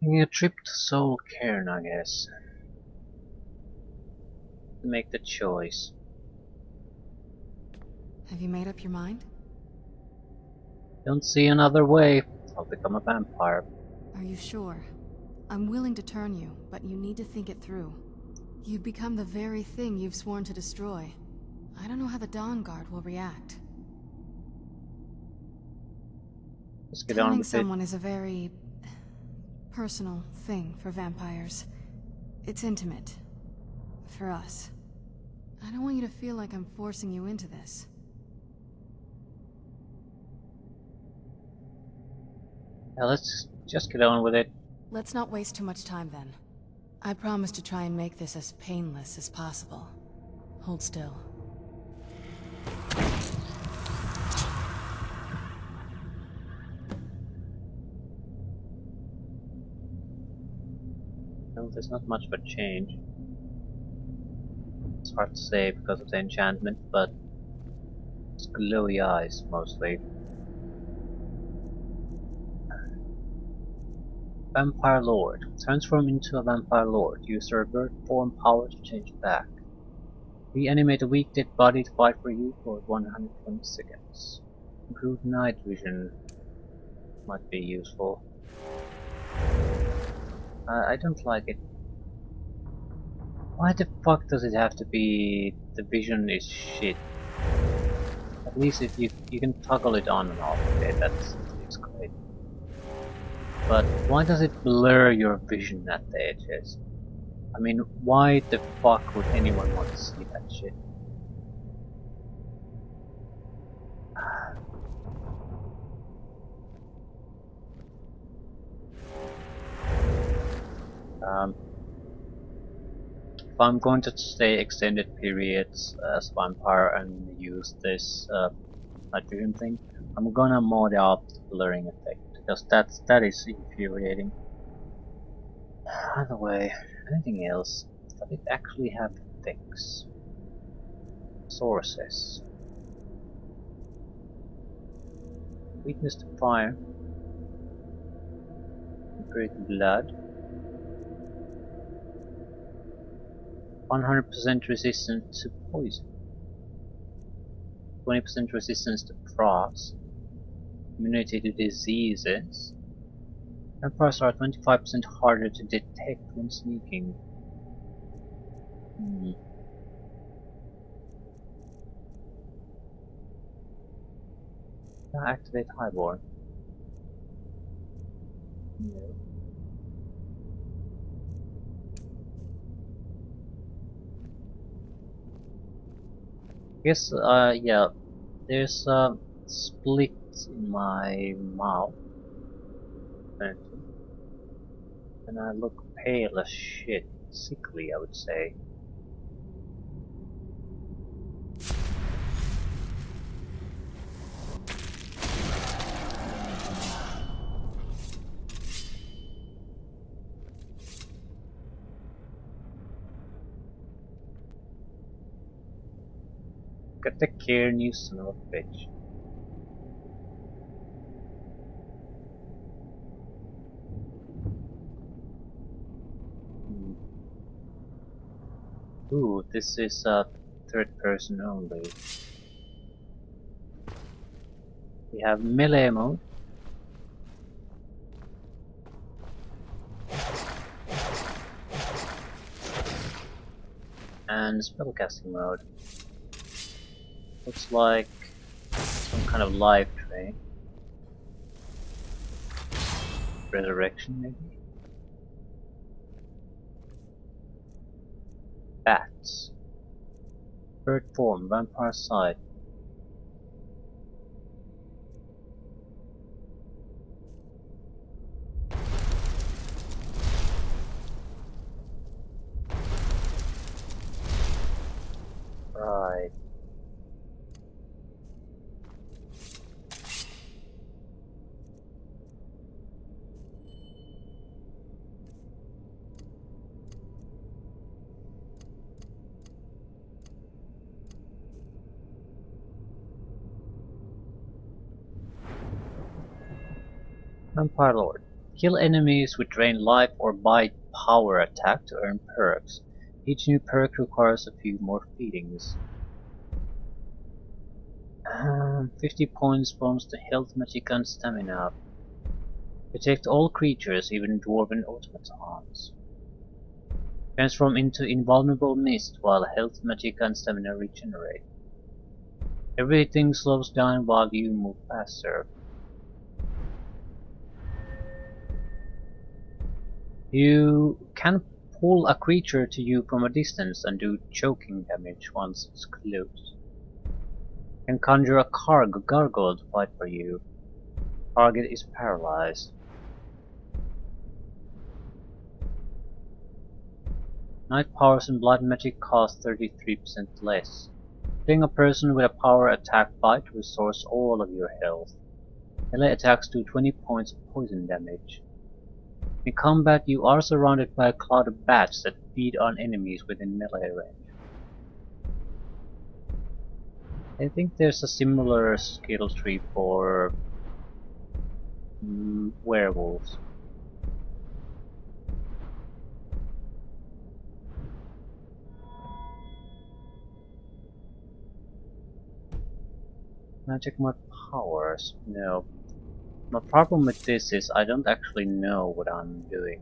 Taking a trip to Soul Cairn, I guess. To make the choice. Have you made up your mind? Don't see another way. I'll become a vampire. Are you sure? I'm willing to turn you, but you need to think it through. You'd become the very thing you've sworn to destroy. I don't know how the Dawn Guard will react. Let's get on Turning with it. someone is a very personal thing for vampires. It's intimate. For us. I don't want you to feel like I'm forcing you into this. Yeah, let's just get on with it. Let's not waste too much time then. I promise to try and make this as painless as possible. Hold still. No, there's not much of a change. It's hard to say because of the enchantment, but it's glowy eyes mostly. Vampire Lord. Transform into a Vampire Lord. Use the revert form power to change back. Reanimate a weak dead body to fight for you for 120 seconds. Improved night vision might be useful. I don't like it. Why the fuck does it have to be the vision is shit? At least if you can toggle it on and off, okay, that's great. But why does it blur your vision at the edges? I mean, why the fuck would anyone want to see that shit? If I'm going to stay extended periods as a vampire and use this night vision thing, I'm gonna mod out the blurring effect because that is infuriating. By the way, anything else? Does it actually have effects? Sources. Weakness to fire. Impurity blood. 100% resistance to poison. 20% resistance to frost. Immunity to diseases. Vampires are 25% harder to detect when sneaking. Activate Highborn. No. Guess, yeah, there's a split in my mouth, apparently. And I look pale as shit. Sickly, I would say. Get the Cairn, you son of a bitch. Ooh, this is third person only. We have melee mode. And spellcasting mode. Looks like some kind of live train. Resurrection, maybe? Bats. Bird form, vampire side. Right. Vampire Lord. Kill enemies with drain life or bite power attack to earn perks. Each new perk requires a few more feedings. 50 points bonus to health, magic and stamina. Protect all creatures, even dwarven automatons. Transform into invulnerable mist while health, magic and stamina regenerate. Everything slows down while you move faster. You can pull a creature to you from a distance and do choking damage once it's close. You can conjure a gargoyle to fight for you. Target is paralyzed. Night powers and blood magic cost 33% less. Hitting a person with a power attack bite restores all of your health. Melee attacks do 20 points of poison damage. In combat, you are surrounded by a cloud of bats that feed on enemies within melee range. I think there's a similar skill tree for werewolves. Can I check my powers? No. My problem with this is I don't actually know what I'm doing.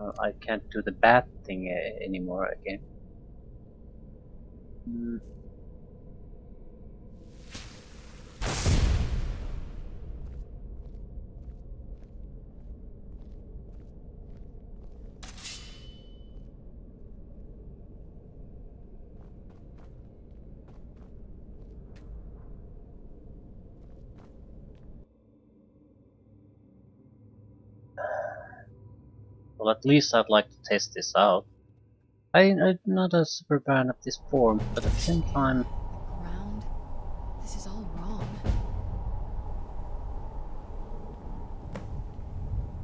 I can't do the bat thing anymore again. Well, at least I'd like to test this out. I'm not a super fan of this form, but at the same time... The ground? This is all wrong.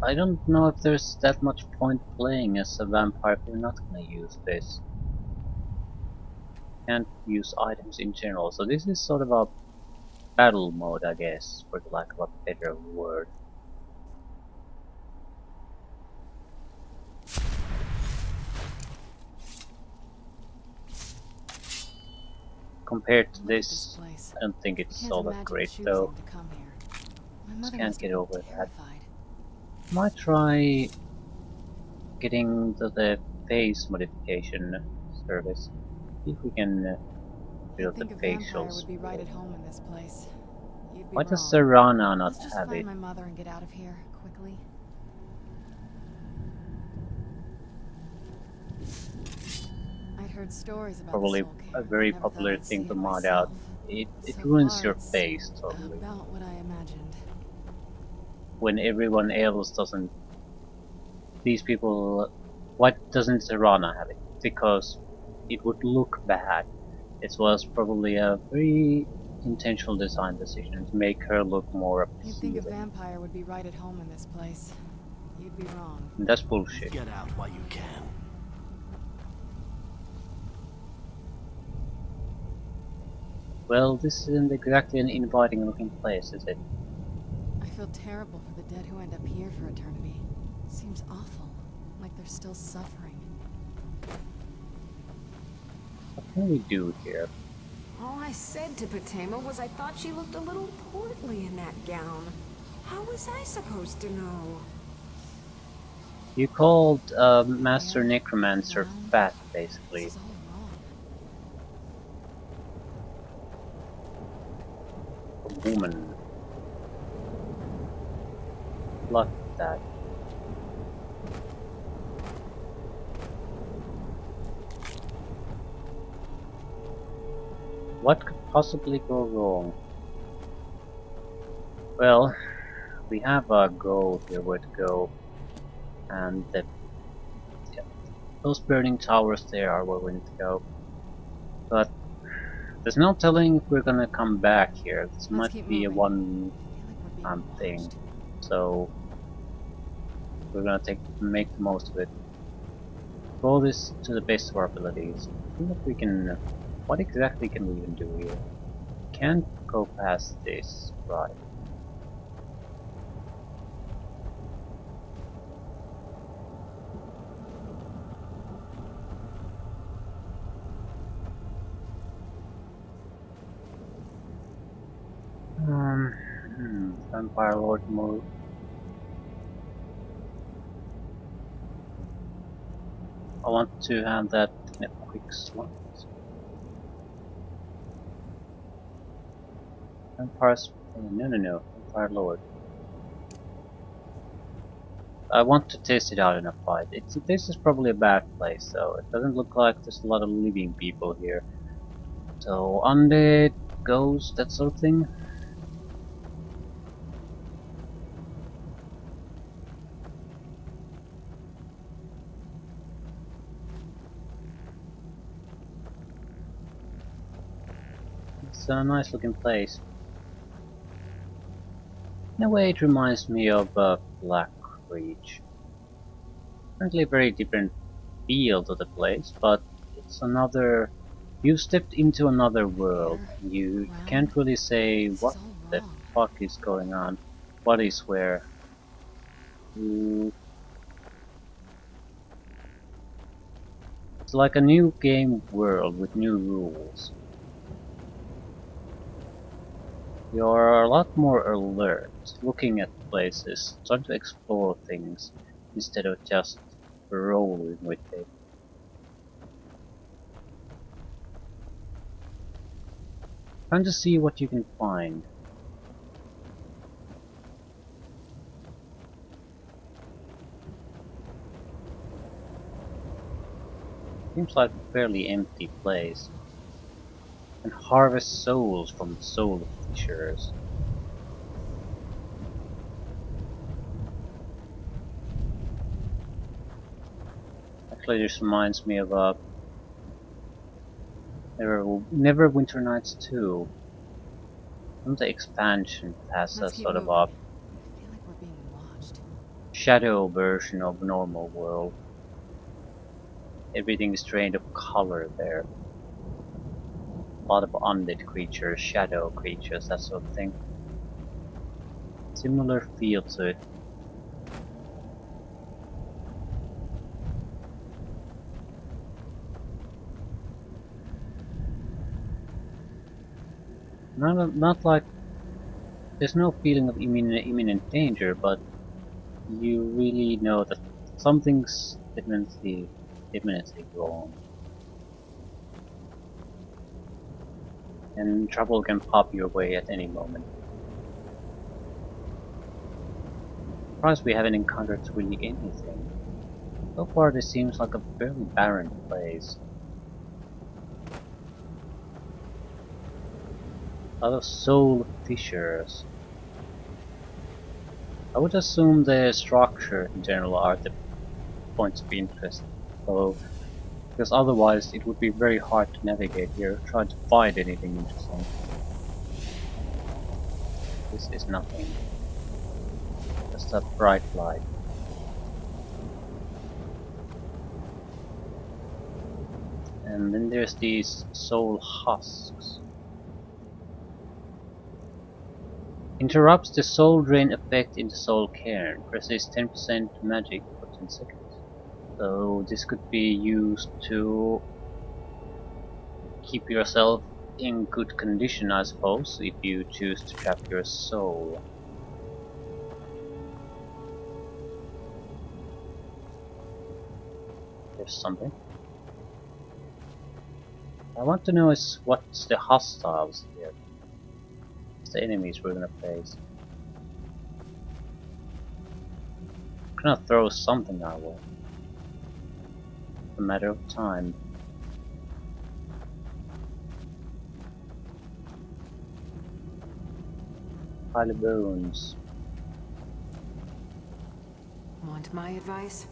I don't know if there's that much point playing as a vampire if you're not gonna use this. Can't use items in general, so this is sort of a battle mode, I guess, for the lack of a better word. Compared to this, I don't think it's all that great though. Just can't get over that. Might try getting to the face modification service. See if we can build the facials. Why does Serana not have it? My mother and get out of here quickly. I'd heard stories about Probably a very popular thing to mod out. It ruins your face totally. About what I imagined. When everyone else doesn't. These people. Why doesn't Serana have it? Because it would look bad. It was probably a very intentional design decision to make her look more appealing. You'd think a vampire would be right at home in this place. You'd be wrong. And that's bullshit. Get out while you can. Well, this isn't exactly an inviting looking place, is it? I feel terrible for the dead who end up here for eternity. Seems awful, like they're still suffering. What can we do here? All I said to Patema was I thought she looked a little portly in that gown. How was I supposed to know? You called Master Necromancer fat, basically. This is all wrong. A woman. Look at that. What could possibly go wrong? Well, we have a goal here where to go, and those burning towers there are where we need to go. But there's no telling if we're gonna come back here. This might be a one-time thing, so we're gonna make the most of it. Roll this to the best of our abilities. I think that we can What exactly can we even do here? Can't go past this, right? Vampire Lord mode. I want to have that in a quick slot. Vampire's... no. Vampire Lord. I want to test it out in a fight. This is probably a bad place, so it doesn't look like there's a lot of living people here. So, undead, ghosts, that sort of thing. It's a nice looking place. In a way, it reminds me of Black Reach. Apparently, a very different feel to the place, but it's another. You stepped into another world. Here, You around. can't really say This what is all the wrong. fuck is going on, what is where. You, it's like a new game world with new rules. You're a lot more alert, looking at places, trying to explore things, instead of just rolling with it. Trying to see what you can find. Seems like a fairly empty place. And harvest souls from soul fishers. Actually, this reminds me of Neverwinter Nights 2. And the expansion has a Let's keep sort of moving. a I feel like we're being watched. shadow version of normal world. Everything is drained of color there. A lot of undead creatures, shadow creatures, that sort of thing. Similar feel to it. Not like there's no feeling of imminent danger, but you really know that something's definitely wrong. And trouble can pop your way at any moment. Surprised we haven't encountered really anything. So far this seems like a fairly barren place. A lot of soul fissures. I would assume the structure in general are the points of interest. So, because otherwise it would be very hard to navigate here, trying to find anything interesting. This is nothing. Just a bright light. And then there's these soul husks. Interrupts the soul drain effect in the soul cairn. Resist 10% magic for 10 seconds. So this could be used to keep yourself in good condition, I suppose, if you choose to trap your soul. There's something. I want to know is what's the hostiles here. What's the enemies we're gonna face. I'm gonna throw something our way. A matter of time. Pile of bones. Want my advice?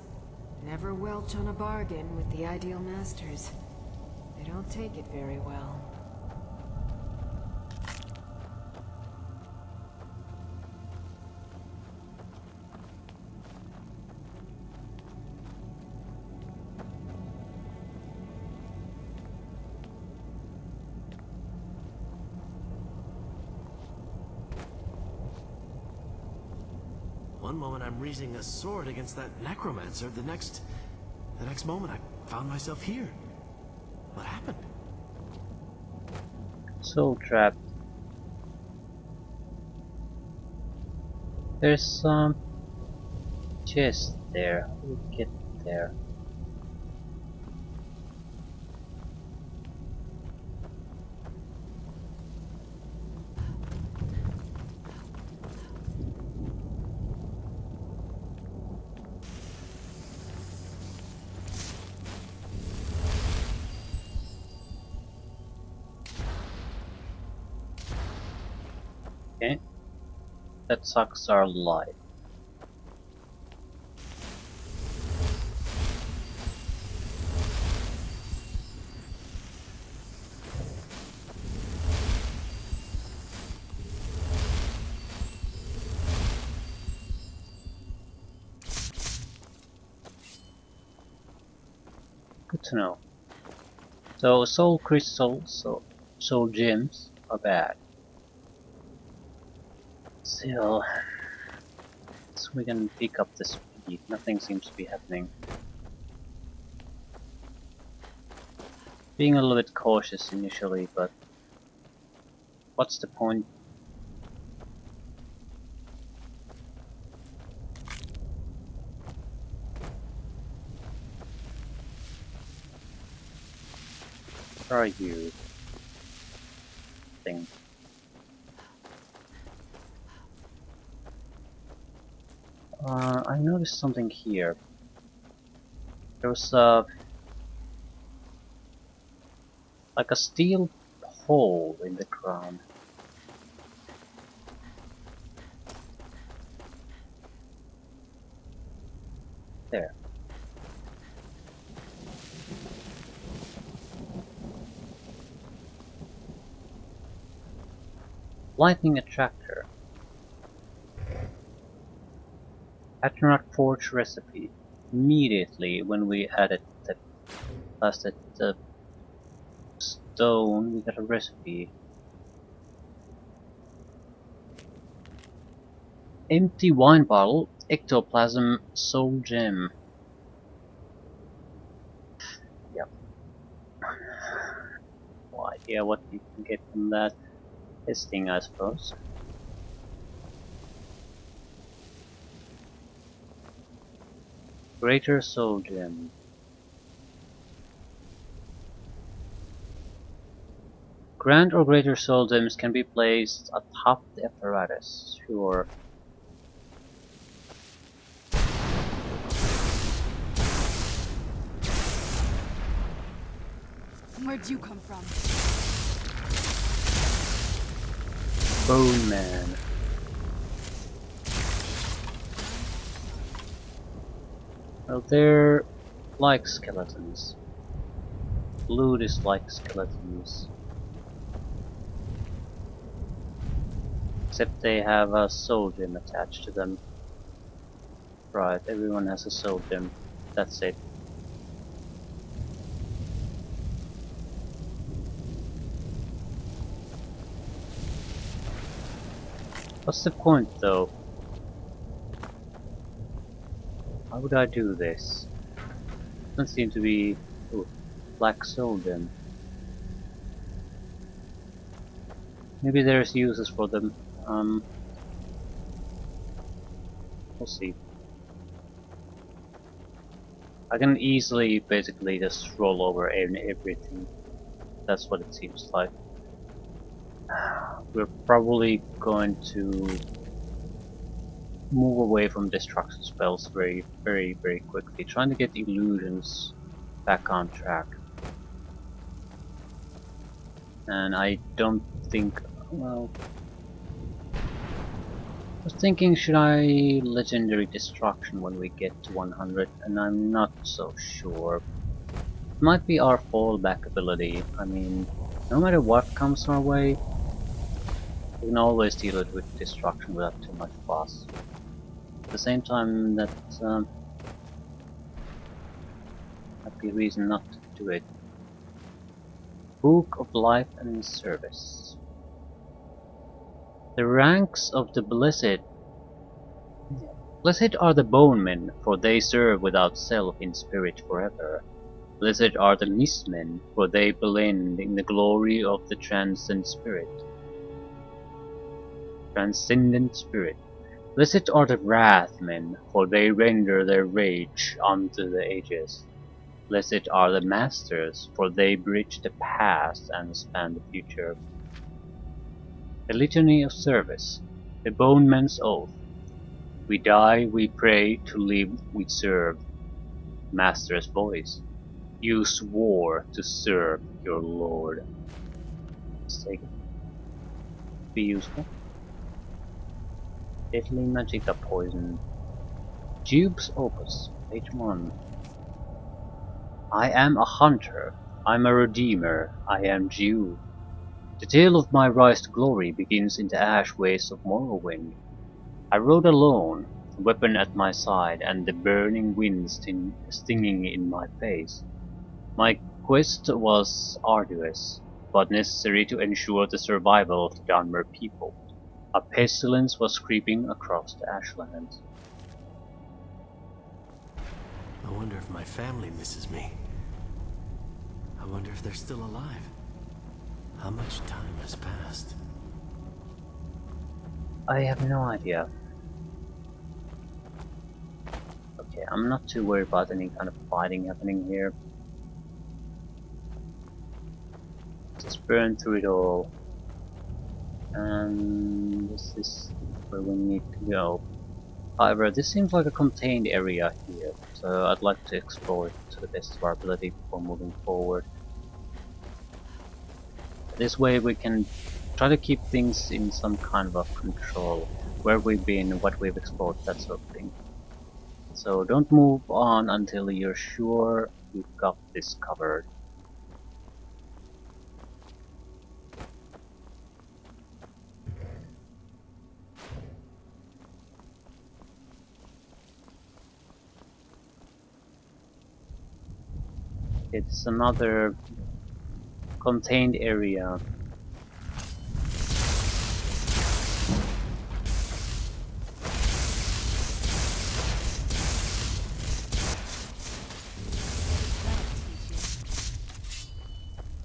Never welch on a bargain with the ideal masters. They don't take it very well. moment I'm raising a sword against that necromancer, the next moment I found myself here. What happened? Soul trap. There's some chest there. How do we get there? Okay. That sucks our life. Good to know. So soul crystals, soul gems are bad. Still, so we can pick up the speed. Nothing seems to be happening. Being a little bit cautious initially, but what's the point? Where are you? Thing. I noticed something here. There was like a steel hole in the ground. There. Lightning attractor. Atronach forge recipe. Immediately when we added the blasted stone, we got a recipe. Empty wine bottle, ectoplasm, soul gem. Yep. No idea what you can get from that. This thing, I suppose. Greater soul gem. Grand or greater soul gems can be placed atop the apparatus. Sure. Where'd you come from? Bone Man. Well, they're like skeletons. Blood is like skeletons. Except they have a soul gem attached to them. Right, everyone has a soul gem. That's it. What's the point though? Why would I do this? Doesn't seem to be... Ooh, black soul gem. Maybe there's uses for them. We'll see. I can easily basically just roll over everything. That's what it seems like. We're probably going to move away from destruction spells very quickly, trying to get illusions back on track. And I don't think, well, I was thinking, should I legendary destruction when we get to 100, and I'm not so sure. It might be our fallback ability. I mean, no matter what comes our way, we can always deal it with destruction without too much fuss. At the same time, that might be a reason not to do it. Book of Life and Service. The ranks of the Blessed. Blessed are the bone men, for they serve without self in spirit forever. Blessed are the mist men, for they blend in the glory of the transcendent spirit. Blessed are the wrath men, for they render their rage unto the ages. Blessed are the masters, for they bridge the past and span the future. The litany of service, the bone man's oath. We die, we pray, to live, we serve. Master's voice. You swore to serve your lord. Let's take it. Be useful. Deadly Magica Poison. Jube's Opus, page 1. I am a hunter, I'm a redeemer, I am Jew. The tale of my rise to glory begins in the ash wastes of Morrowind. I rode alone, a weapon at my side and the burning wind stinging in my face. My quest was arduous, but necessary to ensure the survival of the Dunmer people. A pestilence was creeping across the ashlands. I wonder if my family misses me. I wonder if they're still alive. How much time has passed? I have no idea. Okay, I'm not too worried about any kind of fighting happening here. Just burn through it all. And this is where we need to go. However, this seems like a contained area here, so I'd like to explore it to the best of our ability before moving forward. This way we can try to keep things in some kind of control. Where we've been, what we've explored, that sort of thing. So don't move on until you're sure you've got this covered. It's another contained area.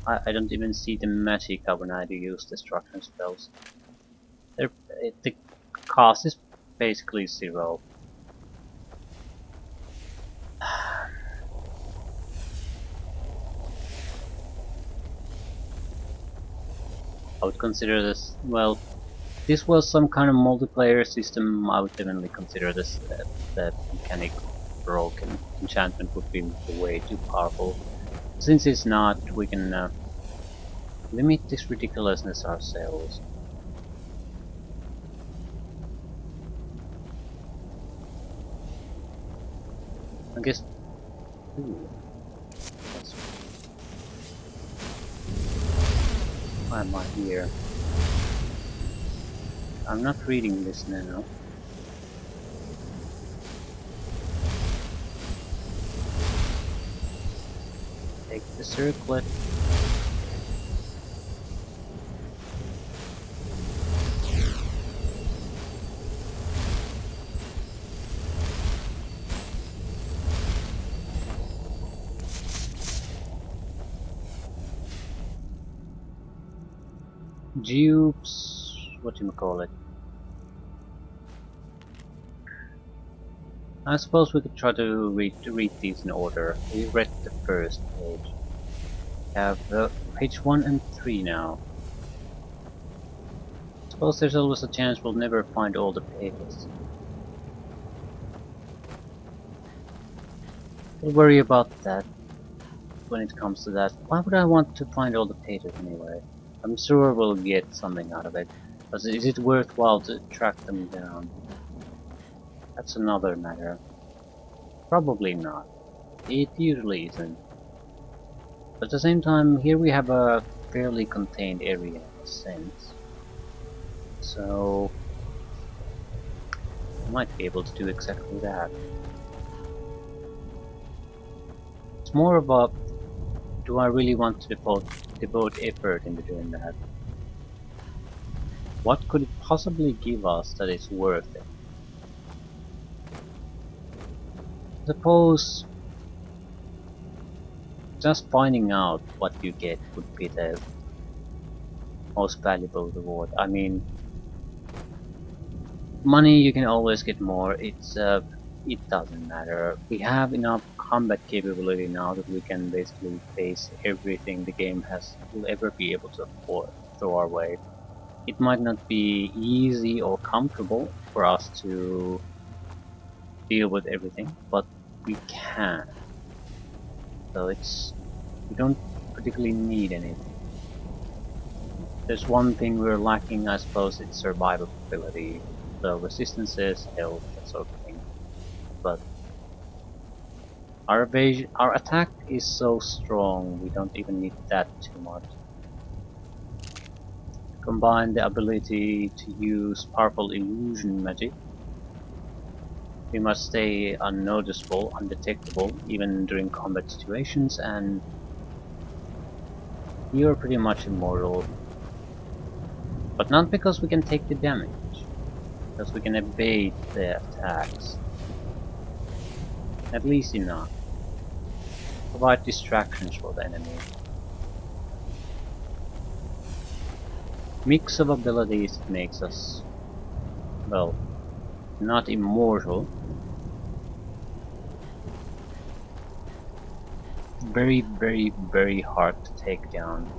I don't even see the magicka when I do use destruction spells. The cost is basically 0. I would consider this, well, this was some kind of multiplayer system. I would definitely consider this the mechanic broken. Enchantment would be way too powerful. Since it's not, we can limit this ridiculousness ourselves. I guess. Ooh. Why am I here? I'm not reading this now. Take the circlet. Dupes, whatchamacallit. I suppose we could try to read these in order. We read the first page. We have page 1 and 3 now. I suppose there's always a chance we'll never find all the pages. We'll worry about that when it comes to that. Why would I want to find all the pages anyway? I'm sure we'll get something out of it, but is it worthwhile to track them down? That's another matter. Probably not. It usually isn't. But at the same time, here we have a fairly contained area in a sense. So I might be able to do exactly that. It's more about, do I really want to devote effort into doing that? What could it possibly give us that is worth it? Suppose just finding out what you get would be the most valuable reward. I mean, money you can always get more. It doesn't matter. We have enough combat capability now that we can basically face everything the game will ever be able to afford throw our way. It might not be easy or comfortable for us to deal with everything, but we can. So we don't particularly need anything. There's one thing we're lacking, I suppose, it's survivability. So resistances, health, that sort of thing. But our attack is so strong, we don't even need that too much. Combine the ability to use powerful illusion magic. We must stay unnoticeable, undetectable, even during combat situations, and you're pretty much immortal. But not because we can take the damage, because we can evade the attacks. At least enough. Provide distractions for the enemy. Mix of abilities that makes us, well, not immortal. Very, very, very hard to take down.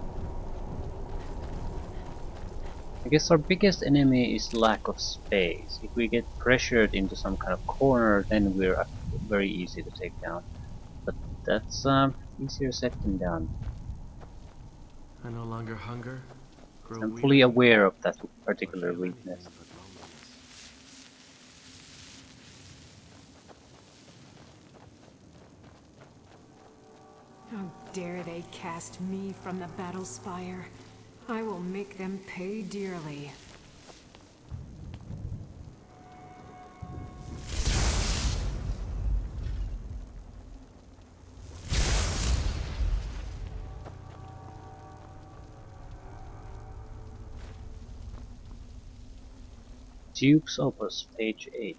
I guess our biggest enemy is lack of space. If we get pressured into some kind of corner, then we're very easy to take down. But that's easier said than done. I no longer hunger, grow I'm weary, fully aware of that or particular feel anything weakness. but loneliness. How dare they cast me from the battle spire? I will make them pay dearly. Duke's Opus, page 8.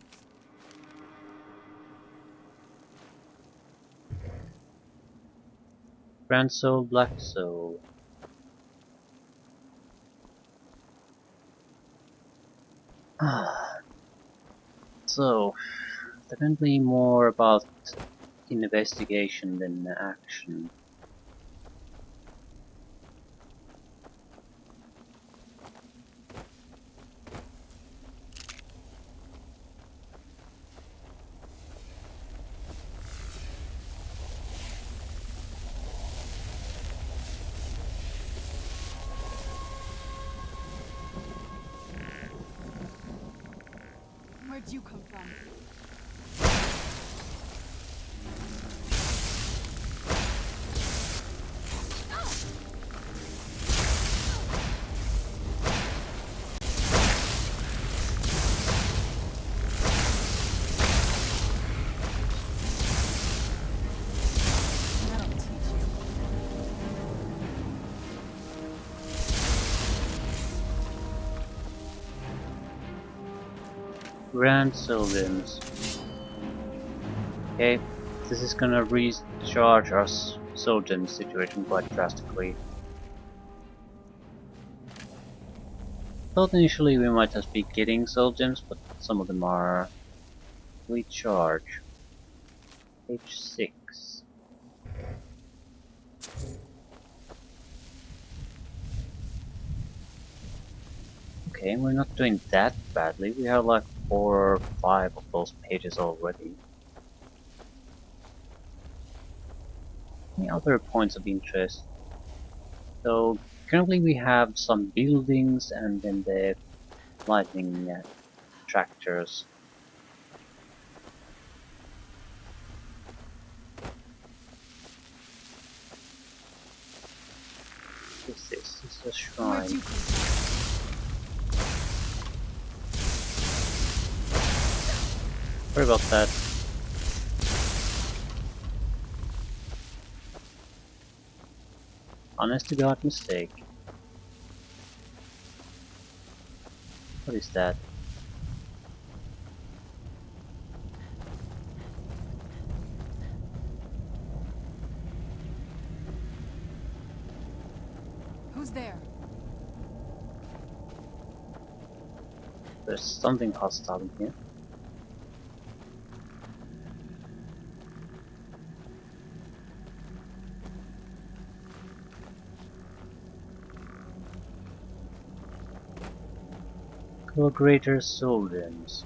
Grand Soul, Black Soul. So, definitely more about investigation than action. Where'd you come from? That'll teach you. Grand Soul Limbs. Okay, this is gonna recharge our soul gem situation quite drastically. Thought initially we might just be getting soul gems, but some of them are recharge. Page 6. Okay, we're not doing that badly. We have like 4 or 5 of those pages already. Any other points of interest? So currently we have some buildings and then the lightning tractors. What is this? This is a Where'd you shrine. come from? Sorry about that. Honest to God mistake. What is that? Who's there? There's something hostile in here. Greater soul gems.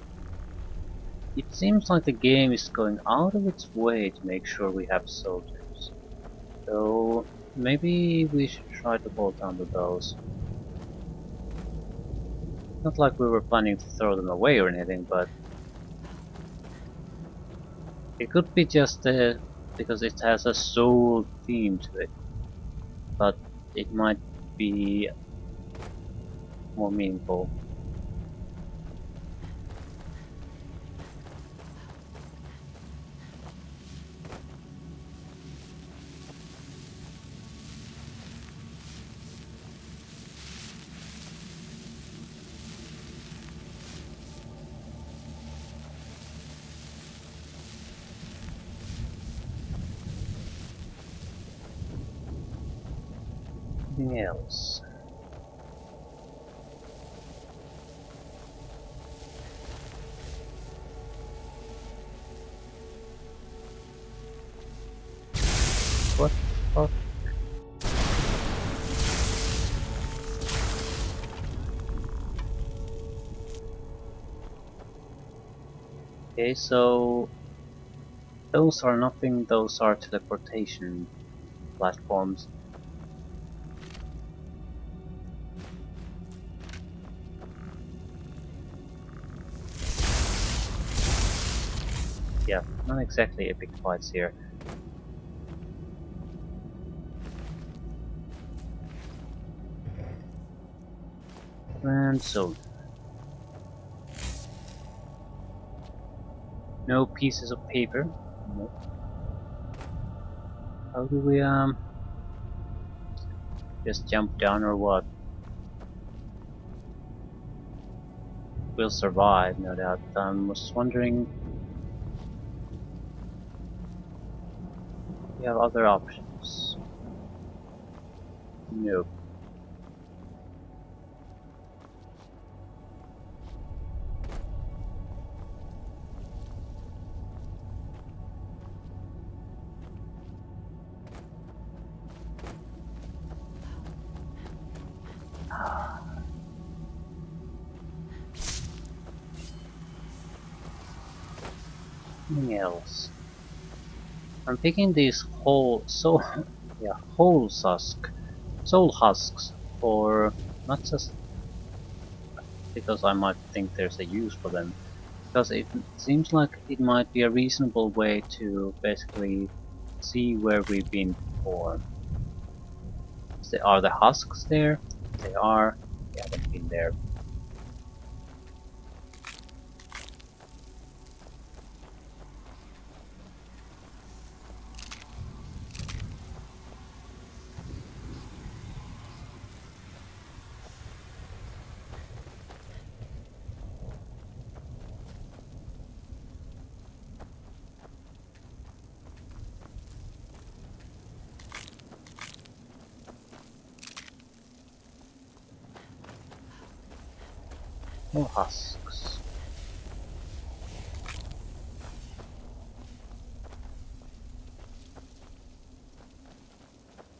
It seems like the game is going out of its way to make sure we have soul gems. So maybe we should try to hold on to those. Not like we were planning to throw them away or anything, but it could be just because it has a soul theme to it. But it might be more meaningful. Anything else? What the fuck? Okay, so those are nothing, those are teleportation platforms. Yeah, not exactly epic fights here. And so, no pieces of paper. No. How do we just jump down or what? We'll survive, no doubt. I was wondering if we have other options. Nope. Nothing else. I'm picking these whole soul husks for not just because I might think there's a use for them, because it seems like it might be a reasonable way to basically see where we've been before. Are the husks there? They are. We haven't been there. More husks.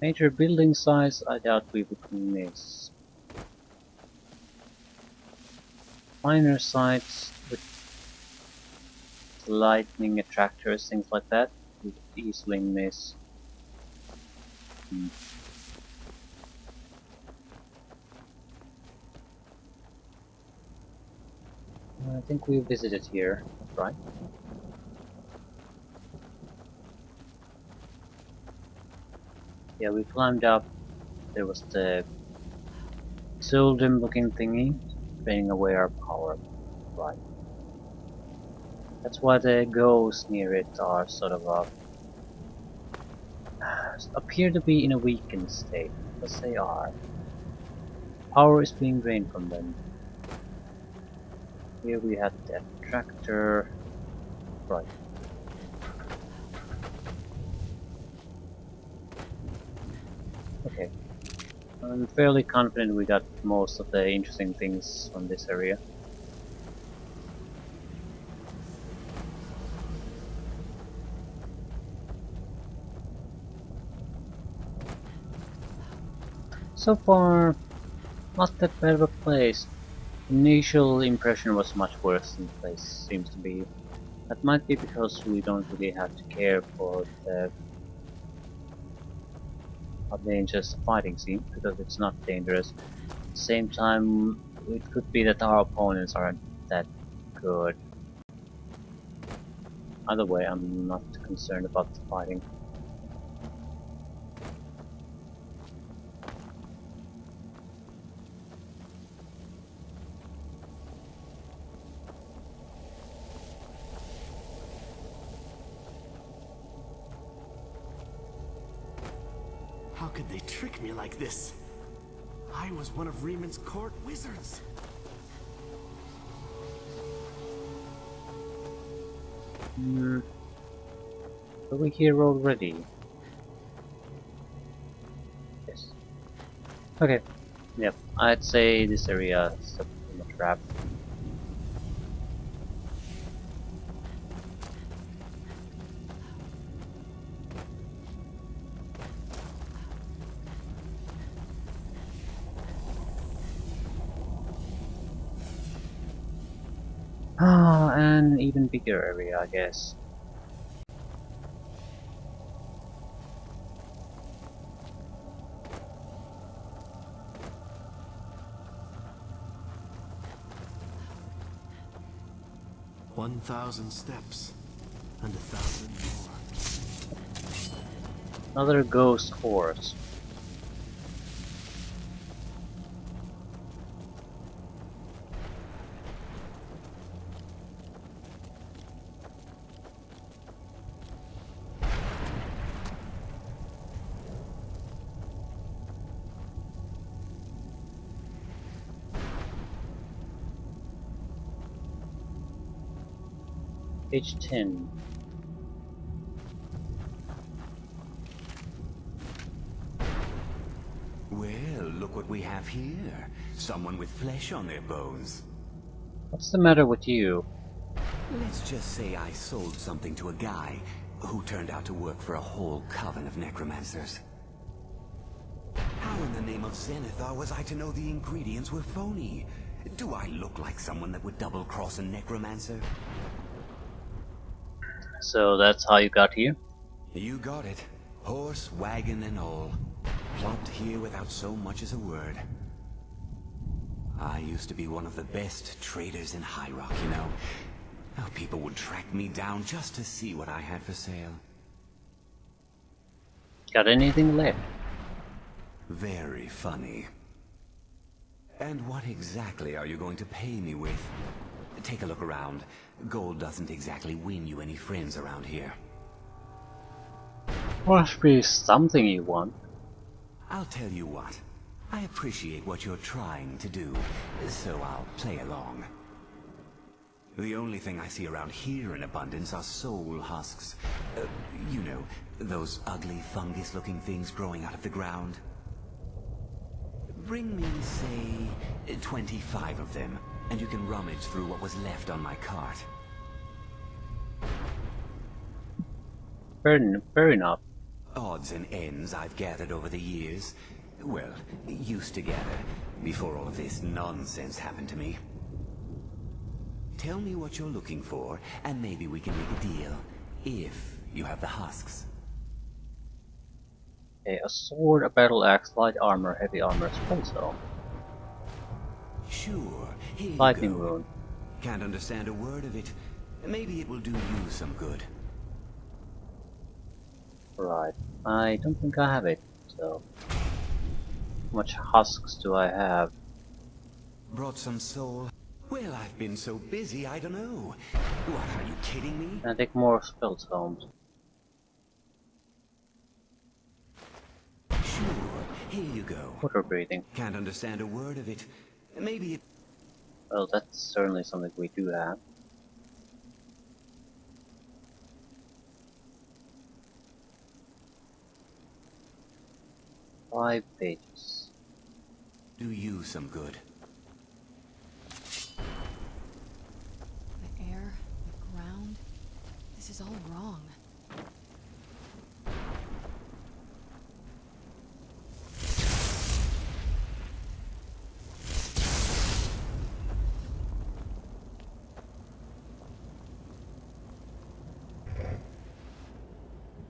Major building size, I doubt we would miss. Minor sites with lightning attractors, things like that, we could easily miss. I think we visited here, right? Yeah, we climbed up. There was the golden looking thingy, draining away our power. Right. That's why the ghosts near it are sort of appear to be in a weakened state, because they are. Power is being drained from them. Here we had that tractor. Right. Okay. I'm fairly confident we got most of the interesting things from this area. So far, not that bad of a place. Initial impression was much worse than the place seems to be. That might be because we don't really have to care for the how dangerous the fighting seems, because it's not dangerous. At the same time, it could be that our opponents aren't that good. Either way, I'm not concerned about the fighting. How could they trick me like this? I was one of Reman's court wizards. Are we here already? Yes. Okay. Yep. I'd say this area is a trap. Ah, an even bigger area, I guess. $1,000 steps and 1,000 more. Another ghost horse. Page 10. Well, look what we have here. Someone with flesh on their bones. What's the matter with you? Let's just say I sold something to a guy who turned out to work for a whole coven of necromancers. How in the name of Zenithar was I to know the ingredients were phony? Do I look like someone that would double-cross a necromancer? So that's how you got here? You got it. Horse, wagon, and all. Plopped here without so much as a word. I used to be one of the best traders in High Rock, you know. How people would track me down just to see what I had for sale. Got anything left? Very funny. And what exactly are you going to pay me with? Take a look around. Gold doesn't exactly win you any friends around here. Must be something you want. I'll tell you what. I appreciate what you're trying to do, so I'll play along. The only thing I see around here in abundance are soul husks. You know, those ugly fungus-looking things growing out of the ground. Bring me, say, 25 of them, and you can rummage through what was left on my cart. Fair enough. Odds and ends I've gathered over the years. Well, used to gather, before all of this nonsense happened to me. Tell me what you're looking for, and maybe we can make a deal. If you have the husks. Okay, a sword, a battle axe, light armor, heavy armor, spell stone. Sure, here you Lightning go. rune. Can't understand a word of it. Maybe it will do you some good. Right. I don't think I have it, so... How much husks do I have? Brought some soul. Well, I've been so busy, I don't know. What, are you kidding me? Can I take more spell stones? Sure, here you go. Water breathing. Can't understand a word of it. Maybe it... Well, that's certainly something we do have. 5 pages. do you some good. The air, the ground, this is all wrong.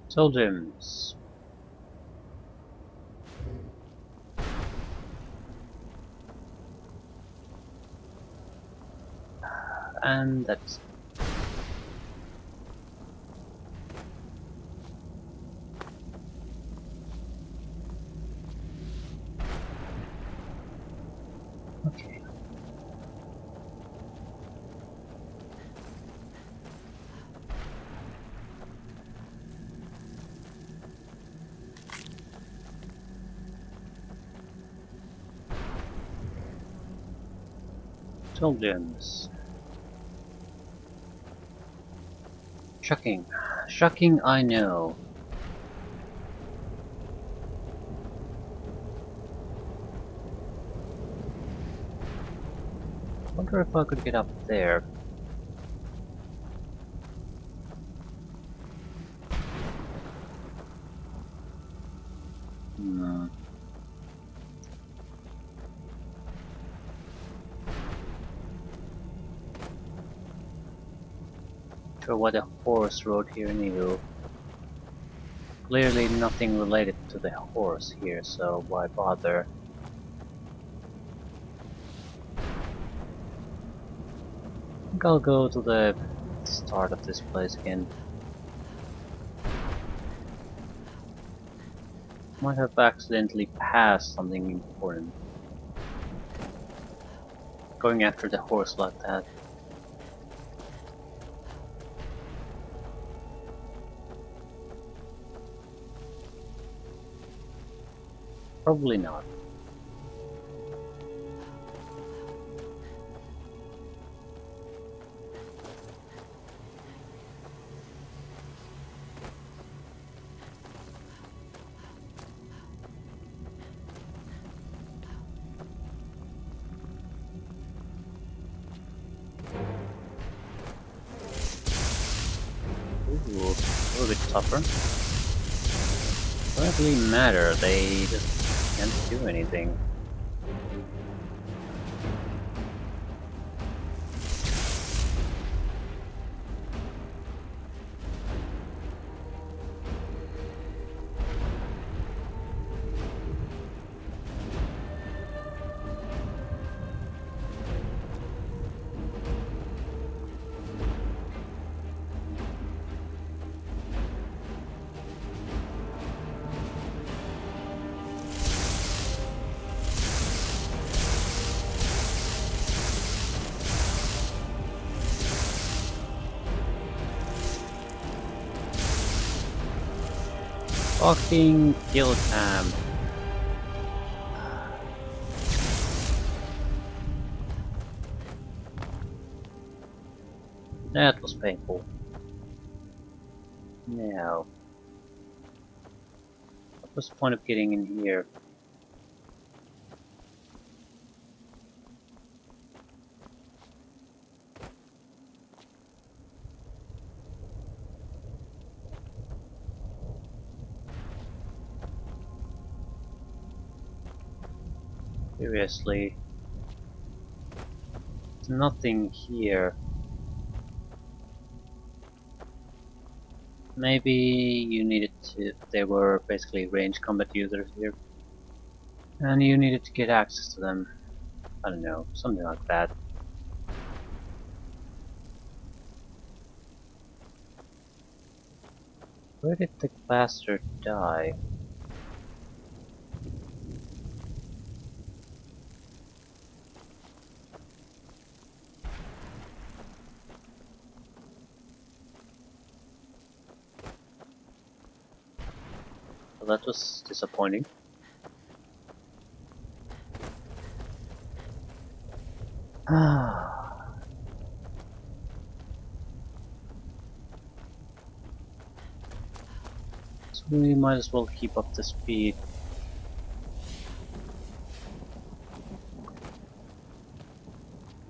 Soldiers. And that's okay. Soldiers. Shocking. Shocking, I know. Wonder if I could get up there. Hmm. Sure what a horse rode here knew. Clearly nothing related to the horse here, so why bother? I think I'll go to the start of this place again. Might have accidentally passed something important. Going after the horse like that. Probably not. Ooh, a little bit tougher. Doesn't really matter, they just can't do anything. Fucking kill cam. That was painful. Now, what was the point of getting in here? Seriously. There's nothing here. Maybe you needed to... There were basically ranged combat users here. And you needed to get access to them. I don't know, something like that. Where did the bastard die? Well, that was disappointing. So we might as well keep up the speed.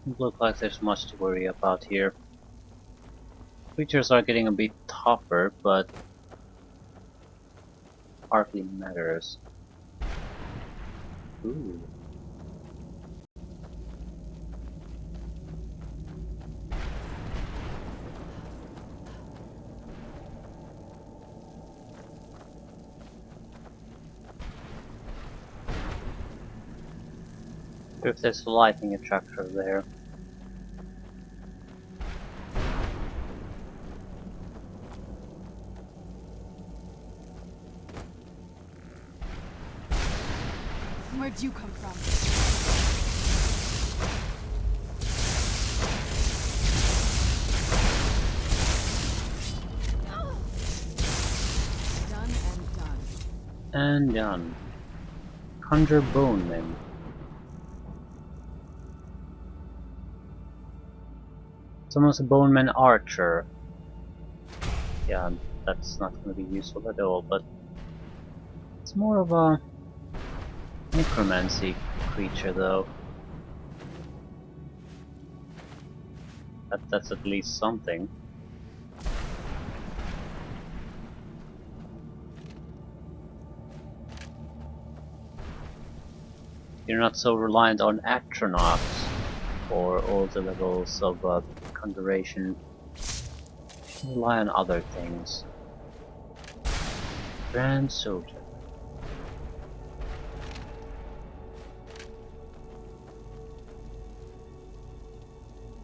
Doesn't look like there's much to worry about here. Creatures are getting a bit tougher, but hardly matters. Ooh. If there's a lightning attractor there. Where'd you come from? Done and done. And done. Conjure bone men. Someone's a bone man archer. Yeah, that's not going to be useful at all, but it's more of a necromancy creature though. That's at least something. You're not so reliant on astronauts for all the levels of conjuration. You rely on other things. Grand soldier.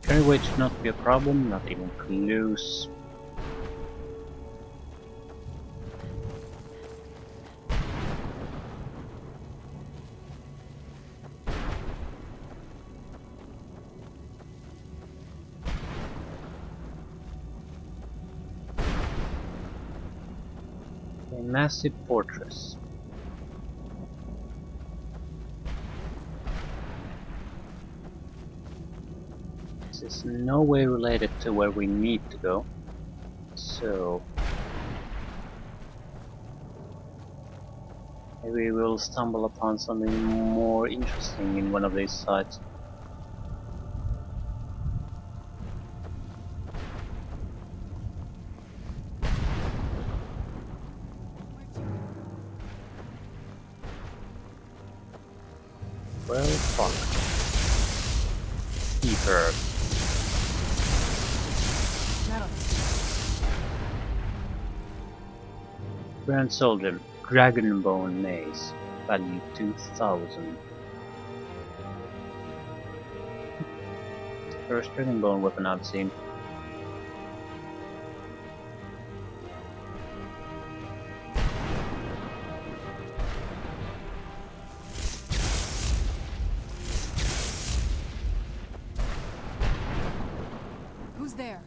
Carry weight should not be a problem, not even close. A massive fortress. This is in no way related to where we need to go. So maybe we'll stumble upon something more interesting in one of these sites. Well, fuck. Keeper. Grand Soldier. Dragonbone Mace. Value 2000. First Dragonbone weapon I've seen. Who's there?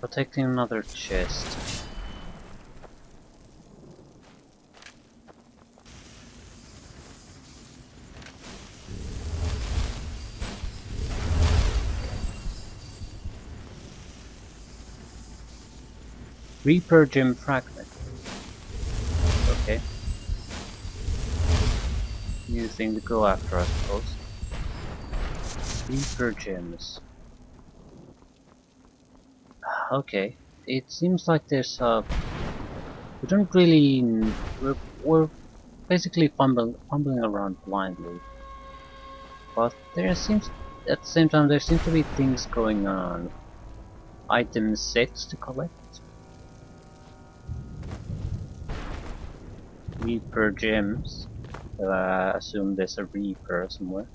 Protecting another chest. Reaper Gem Fragment. Okay. New thing to go after, I suppose. Reaper Gems. Okay. It seems like there's we don't really... We're basically fumbling around blindly. But there seems... At the same time, there seems to be things going on. Item sets to collect. Reaper gems. Assume there's a Reaper somewhere.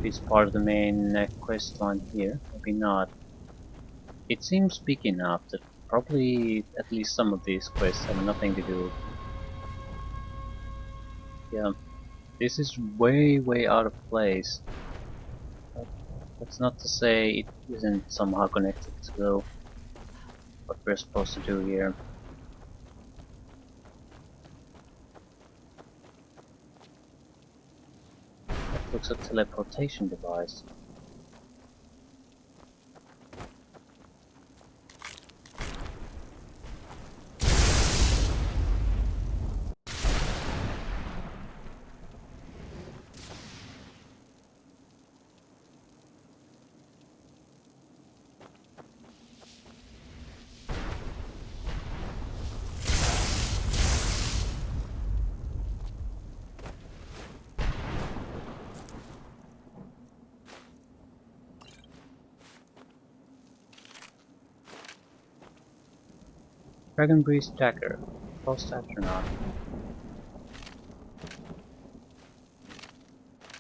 It's part of the main quest line here. Maybe not. It seems big enough that probably at least some of these quests have nothing to do. Yeah, this is way out of place. But that's not to say it isn't somehow connected to what we're supposed to do here. Looks a teleportation device. Dragon Breeze Dagger. Post astronaut.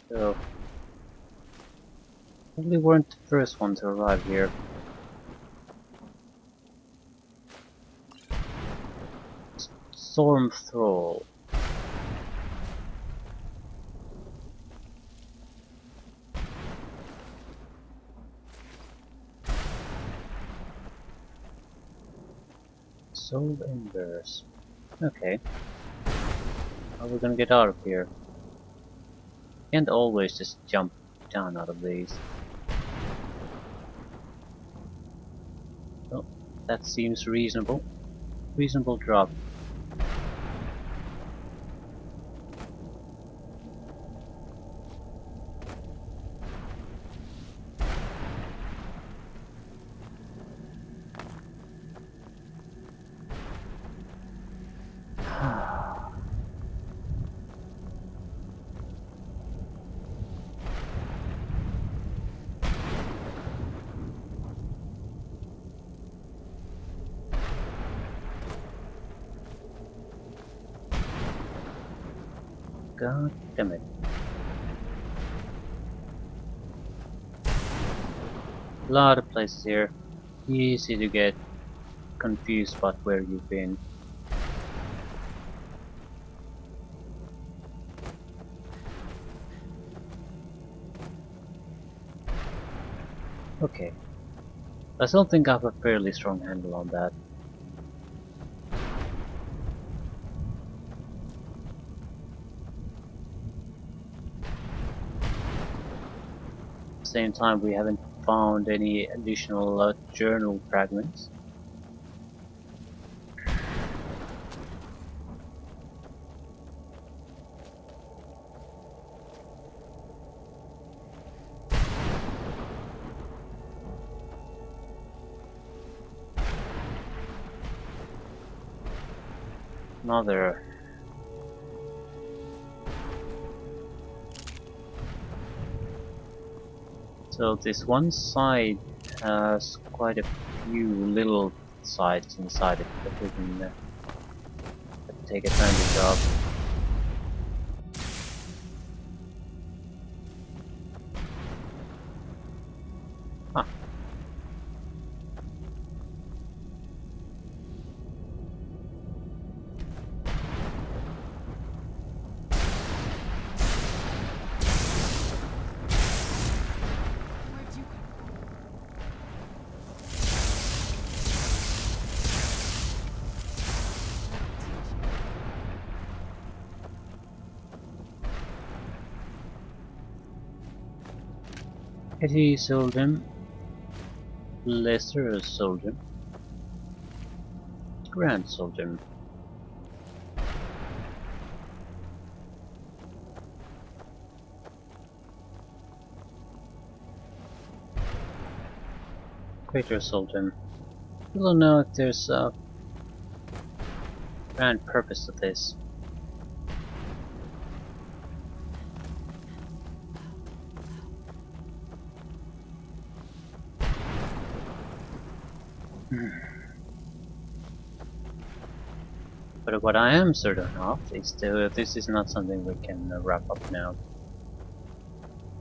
So probably weren't the first one to arrive here. Storm Thrall. Soul Embers. Okay. How are we gonna get out of here? Can't always just jump down out of these. Well, that seems reasonable. Reasonable drop. God damn it. A lot of places here. Easy to get confused about where you've been. Okay. I still think I have a fairly strong handle on that. Same time, we haven't found any additional journal fragments. Another. So this one side has quite a few little sides inside it that we can take advantage of. Huh. Petty Soldier, Lesser Soldier, Grand Soldier. Greater Soldier. I don't know if there's a grand purpose to this. But what I am certain of is that this is not something we can wrap up now.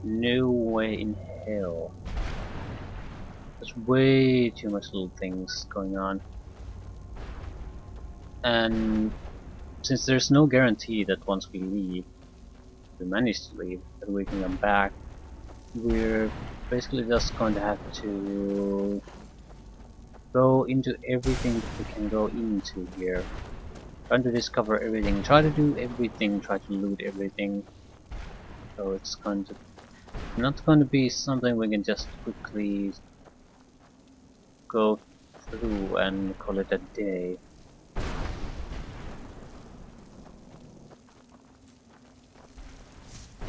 No way in hell. There's way too much little things going on. And since there's no guarantee that once we leave, we manage to leave, that we can come back, we're basically just going to have to go into everything that we can go into here. Trying to discover everything, try to do everything, try to loot everything. so it's going to not going to be something we can just quickly go through and call it a day.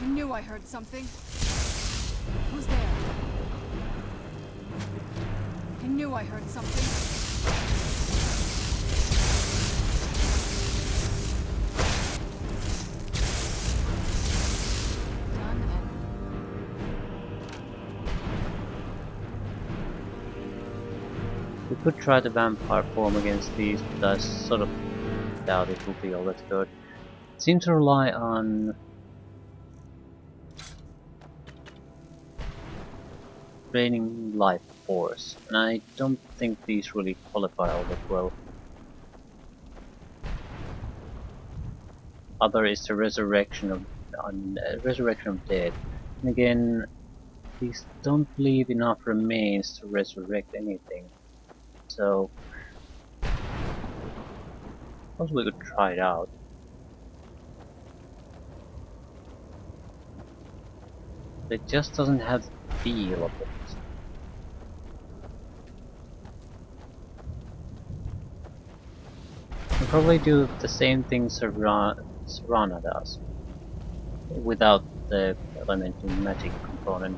I knew I heard something. Who's there? I knew I heard something. Done and... We could try the vampire form against these, but I sort of doubt it will be all that good. It seems to rely on draining life force, and I don't think these really qualify all that well. Other is the resurrection of dead, and again, these don't leave enough remains to resurrect anything. So, suppose we could try it out. It just doesn't have the feel of it. We'll probably do the same thing Serana does, without the elemental magic component.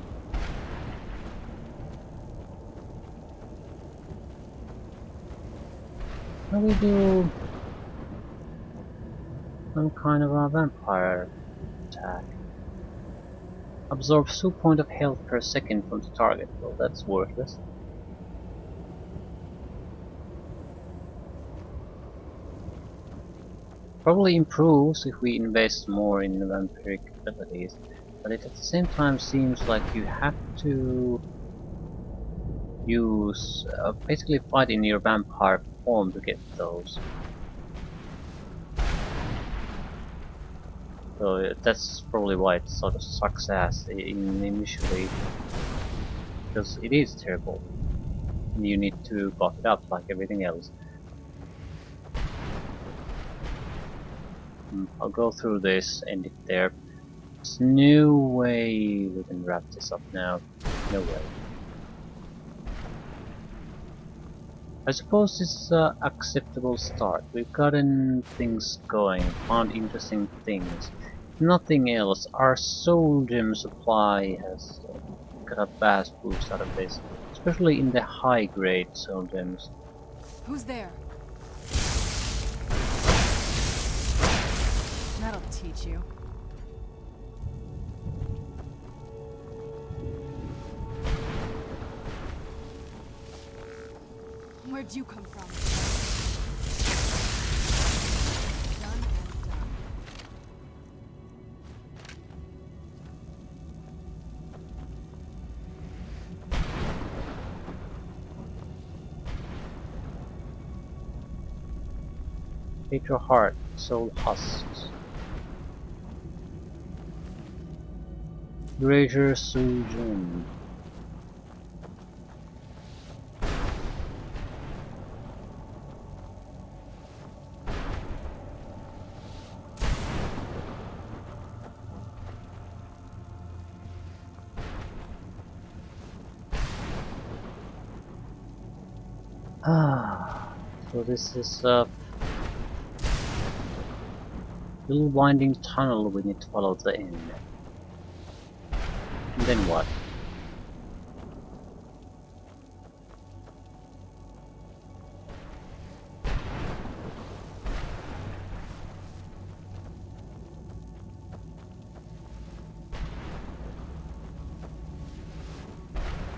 Now we do some kind of a vampire attack. Absorbs 2 points of health per second from the target. Well, that's worthless. Probably improves if we invest more in the vampiric abilities, but it at the same time seems like you have to use basically fight in your vampire form to get those. So that's probably why it sort of sucks ass initially, because it is terrible. And you need to buff it up like everything else. I'll go through this, end it there. There's no way we can wrap this up now. No way. I suppose this is an acceptable start. We've gotten things going, found interesting things. Nothing else, our soul gem supply has got a vast boost out of this, especially in the high grade soul gems. Who's there? That'll teach you. Where'd you come from? Done and done. Take your heart, soul husks. Greater soul gem. So this is a little winding tunnel we need to follow the end. And then what?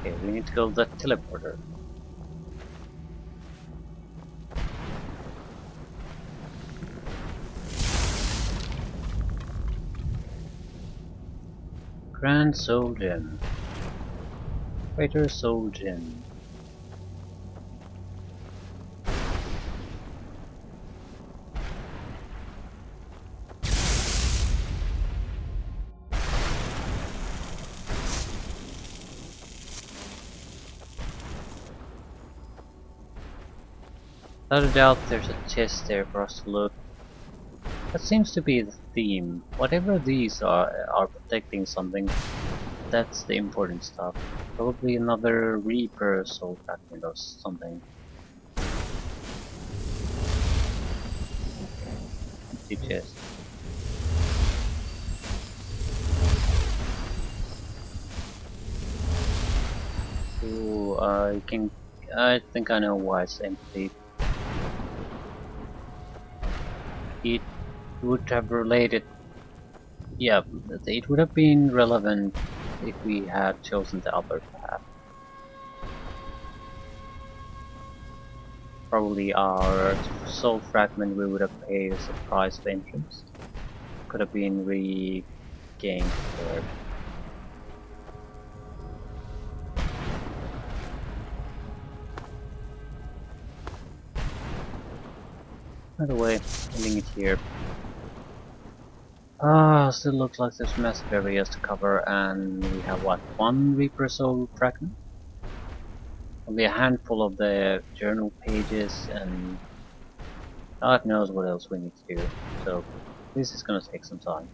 Okay, we need to go to the teleporter. Grand Soul Gem. Greater Soul Gem. Without a doubt there's a chest there for us to look. That seems to be the theme. Whatever these are detecting something. That's the important stuff. Probably another Reaper soul fragment or something. Empty chest. Ooh, I think I know why it's empty. It would have related. Yeah, it would have been relevant if we had chosen the other path. Probably our soul fragment we would have paid as a price of entrance. Could have been regained there. By the way, ending it here. Still looks like there's massive areas to cover, and we have what, one Reaper soul fragment? Only a handful of the journal pages, and God knows what else we need to do. So this is gonna take some time.